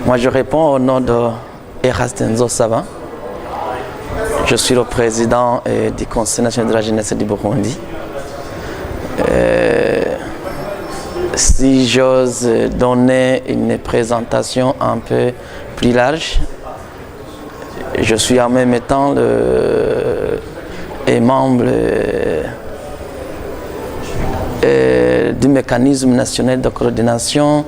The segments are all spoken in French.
Moi, je réponds au nom de Erastenzo Saba. Je suis le président du Conseil national de la jeunesse du Burundi. Si j'ose donner une présentation un peu plus large, je suis en même temps membre du mécanisme national de coordination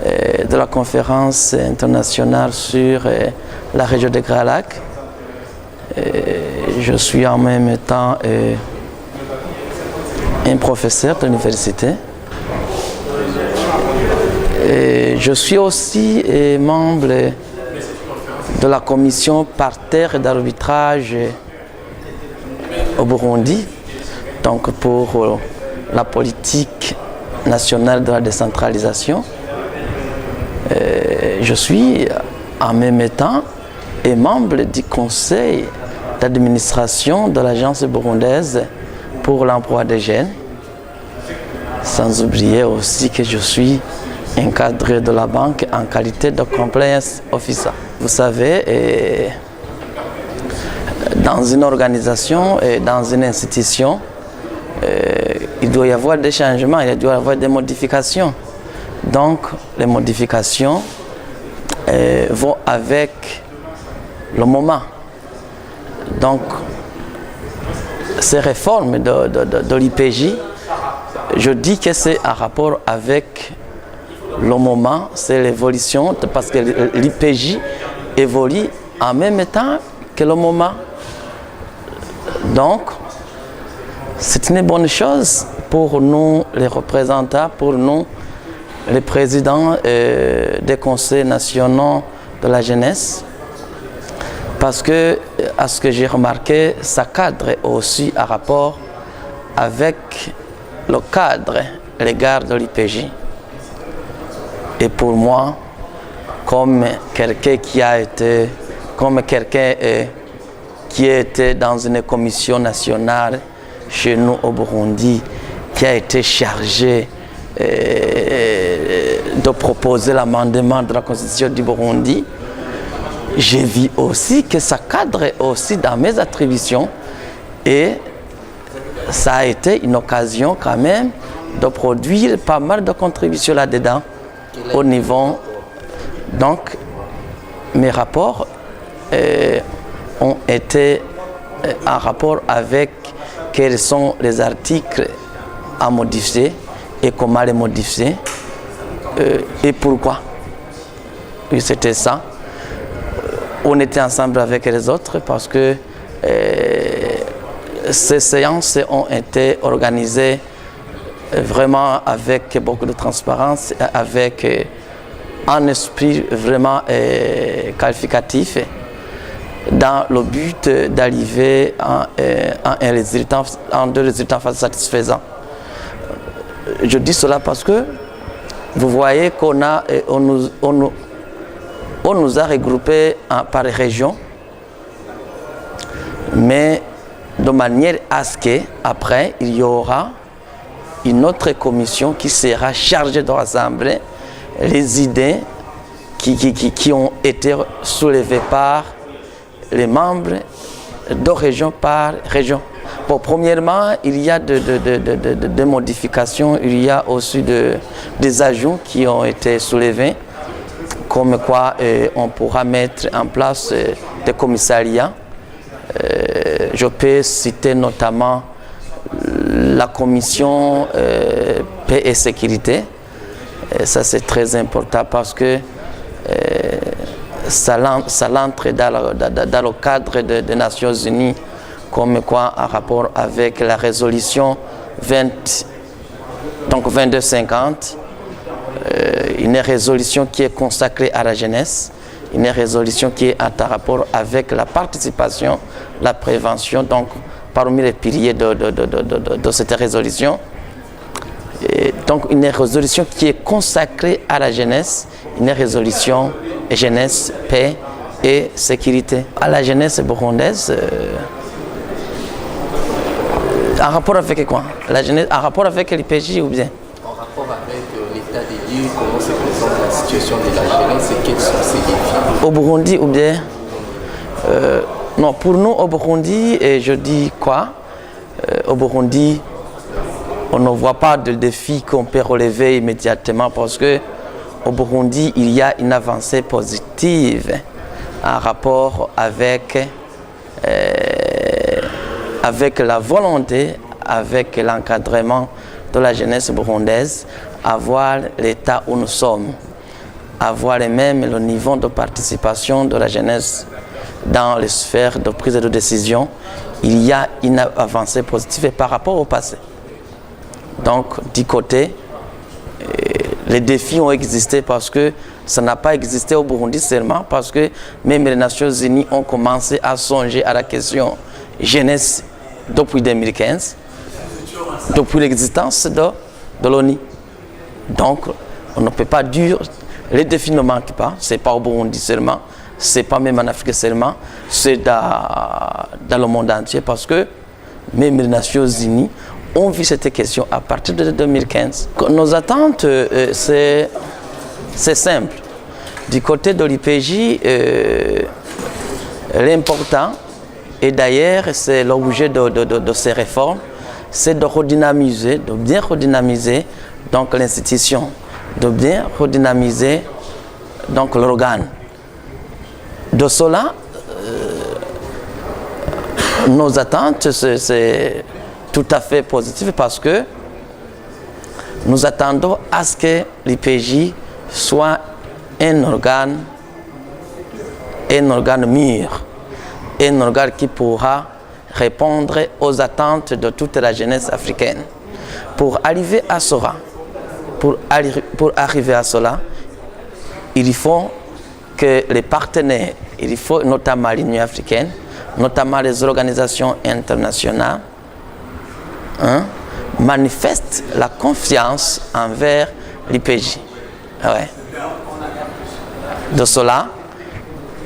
de la conférence internationale sur la région des Grands Lacs. Je suis en même temps un professeur de l'université. Je suis aussi membre de la commission paritaire d'arbitrage au Burundi, donc pour la politique nationale de la décentralisation. Je suis en même temps membre du conseil d'administration de l'agence burundaise pour l'emploi des jeunes, sans oublier aussi que je suis encadré de la banque en qualité de compliance officer. Vous savez, dans une organisation et dans une institution, il doit y avoir des changements, il doit y avoir des modifications. Donc, les modifications vont avec le moment. Donc, ces réformes de l'IPJ, je dis que c'est en rapport avec le moment, c'est l'évolution, parce que l'IPJ évolue en même temps que le moment. Donc, c'est une bonne chose pour nous, les représentants, pour nous, les présidents des conseils nationaux de la jeunesse, parce que, à ce que j'ai remarqué, ça cadre aussi en rapport avec le cadre légal de l'IPJ. Et pour moi, comme quelqu'un qui a été dans une commission nationale chez nous au Burundi, qui a été chargé de proposer l'amendement de la Constitution du Burundi, j'ai vu aussi que ça cadre aussi dans mes attributions et ça a été une occasion quand même de produire pas mal de contributions là-dedans au niveau. Donc, mes rapports ont été en rapport avec quels sont les articles à modifier et comment les modifier et pourquoi. Et c'était ça. On était ensemble avec les autres parce que ces séances ont été organisées vraiment avec beaucoup de transparence, avec un esprit vraiment qualificatif, dans le but d'arriver à deux résultats satisfaisants. Je dis cela parce que vous voyez qu'on nous a regroupés par région, mais de manière à ce qu'après, il y aura une autre commission qui sera chargée de rassembler les idées qui ont été soulevées par les membres de région par région. Bon, premièrement, il y a des modifications, il y a aussi des ajouts qui ont été soulevés, comme quoi on pourra mettre en place des commissariats. Je peux citer notamment la commission paix et sécurité. Ça c'est très important parce que ça entre dans le cadre des Nations Unies, comme quoi en rapport avec la résolution 2250, une résolution qui est consacrée à la jeunesse, une résolution qui est en rapport avec la participation, la prévention, donc parmi les piliers de cette résolution. Et donc une résolution qui est consacrée à la jeunesse, une résolution jeunesse, paix et sécurité. À la jeunesse burundaise, en rapport avec quoi? La jeunesse, en rapport avec l'IPJ ou bien? En rapport avec l'état des lieux Burundi, comment se présente la situation de la jeunesse et quels sont ces défis? Au Burundi ou bien non, pour nous au Burundi, et je dis quoi? Au Burundi, on ne voit pas de défis qu'on peut relever immédiatement parce que au Burundi, il y a une avancée positive en rapport avec la volonté, avec l'encadrement de la jeunesse burundaise, à voir l'état où nous sommes, à voir même le niveau de participation de la jeunesse dans les sphères de prise de décision. Il y a une avancée positive par rapport au passé. Donc, du côté, les défis ont existé parce que ça n'a pas existé au Burundi seulement, parce que même les Nations Unies ont commencé à songer à la question jeunesse depuis 2015, depuis l'existence de l'ONU. Donc, on ne peut pas dire, les défis ne manquent pas, ce n'est pas au Burundi seulement, ce n'est pas même en Afrique seulement, c'est dans le monde entier, parce que même les Nations Unies ont vu cette question à partir de 2015. Nos attentes, c'est simple. Du côté de l'IPJ, l'important, et d'ailleurs c'est l'objet de ces réformes, c'est de redynamiser, de bien redynamiser donc l'institution, de bien redynamiser donc l'organe. De cela, nos attentes, c'est tout à fait positif parce que nous attendons à ce que l'IPJ soit un organe mûr, un organe qui pourra répondre aux attentes de toute la jeunesse africaine. Pour arriver à cela, il faut que les partenaires, il faut notamment l'Union africaine, notamment les organisations internationales, manifestent la confiance envers l'IPJ. Ouais. De cela,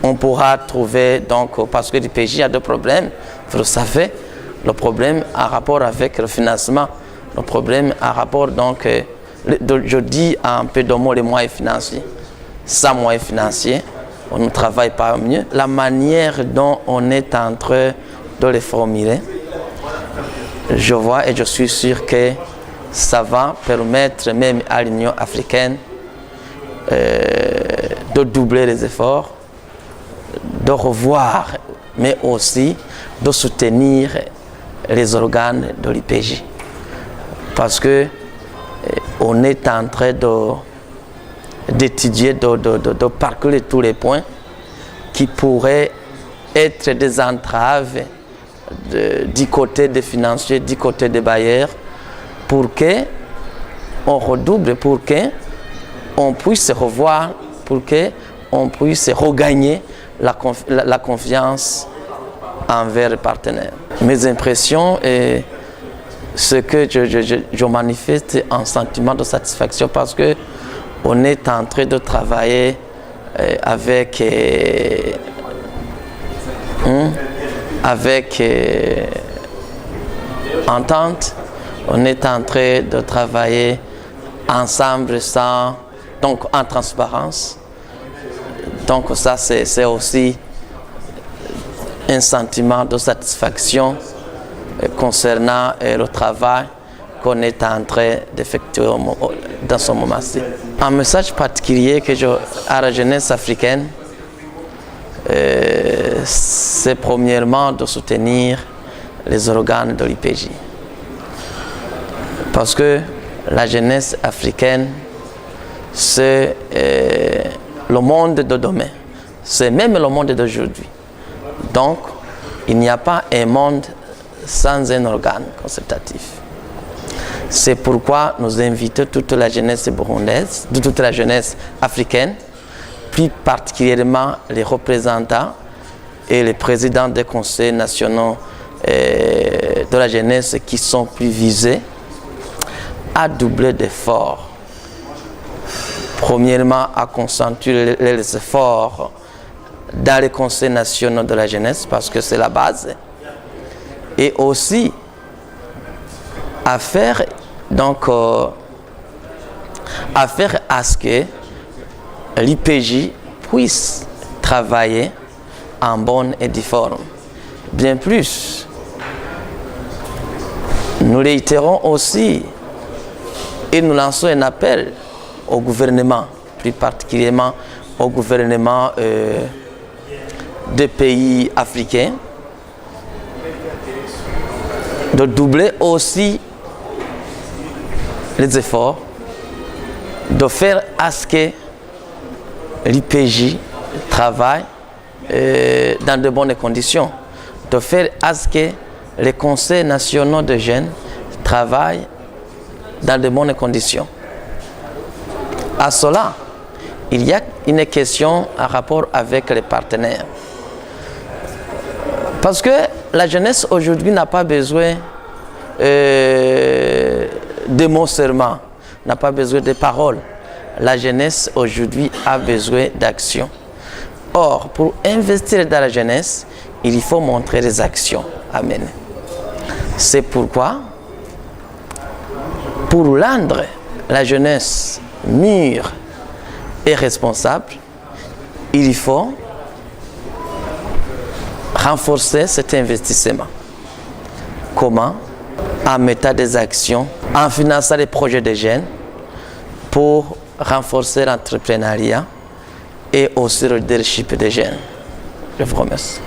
on pourra trouver, donc, parce que l'IPJ a deux problèmes, vous le savez, le problème en rapport avec le financement, le problème en rapport, donc, je dis un peu de mots les moyens financiers. Sans moyens financiers, on ne travaille pas mieux. La manière dont on est en train de les formuler, je vois et je suis sûr que ça va permettre même à l'Union africaine de doubler les efforts, de revoir, mais aussi de soutenir les organes de l'IPJ. Parce que on est en train d'étudier, de parcourir tous les points qui pourraient être des entraves du côté des financiers, du côté des bailleurs, pour qu'on redouble, pour qu'on puisse revoir, pour qu'on puisse regagner la confiance envers les partenaires. Mes impressions et ce que je manifeste un sentiment de satisfaction parce que on est en train de travailler avec entente, on est en train de travailler ensemble donc en transparence. Donc ça c'est aussi un sentiment de satisfaction concernant le travail qu'on est en train d'effectuer dans ce moment-ci. Un message particulier que à la jeunesse africaine, c'est premièrement de soutenir les organes de l'IPJ. Parce que la jeunesse africaine, c'est le monde de demain. C'est même le monde d'aujourd'hui. Donc, il n'y a pas un monde sans un organe consultatif. C'est pourquoi nous invitons toute la jeunesse burundaise, toute la jeunesse africaine, plus particulièrement les représentants et les présidents des conseils nationaux de la jeunesse qui sont plus visés, à doubler d'efforts. Premièrement, à concentrer les efforts dans les conseils nationaux de la jeunesse, parce que c'est la base, et aussi à faire donc à faire à ce que l'IPJ puisse travailler en bonne et due forme. Bien plus, nous réitérons aussi et nous lançons un appel au gouvernement, plus particulièrement au gouvernement des pays africains, de doubler aussi les efforts, de faire à ce que l'IPJ travaille dans de bonnes conditions, de faire à ce que les conseils nationaux de jeunes travaillent dans de bonnes conditions. À cela, il y a une question en rapport avec les partenaires. Parce que la jeunesse aujourd'hui n'a pas besoin de mots seulement, n'a pas besoin de paroles. La jeunesse aujourd'hui a besoin d'action. Or, pour investir dans la jeunesse, il faut montrer des actions à mener. C'est pourquoi, pour rendre la jeunesse mûre et responsable, il faut renforcer cet investissement. Comment? En mettant des actions, en finançant les projets des jeunes pour renforcer l'entrepreneuriat et aussi le leadership des jeunes. Je vous remercie.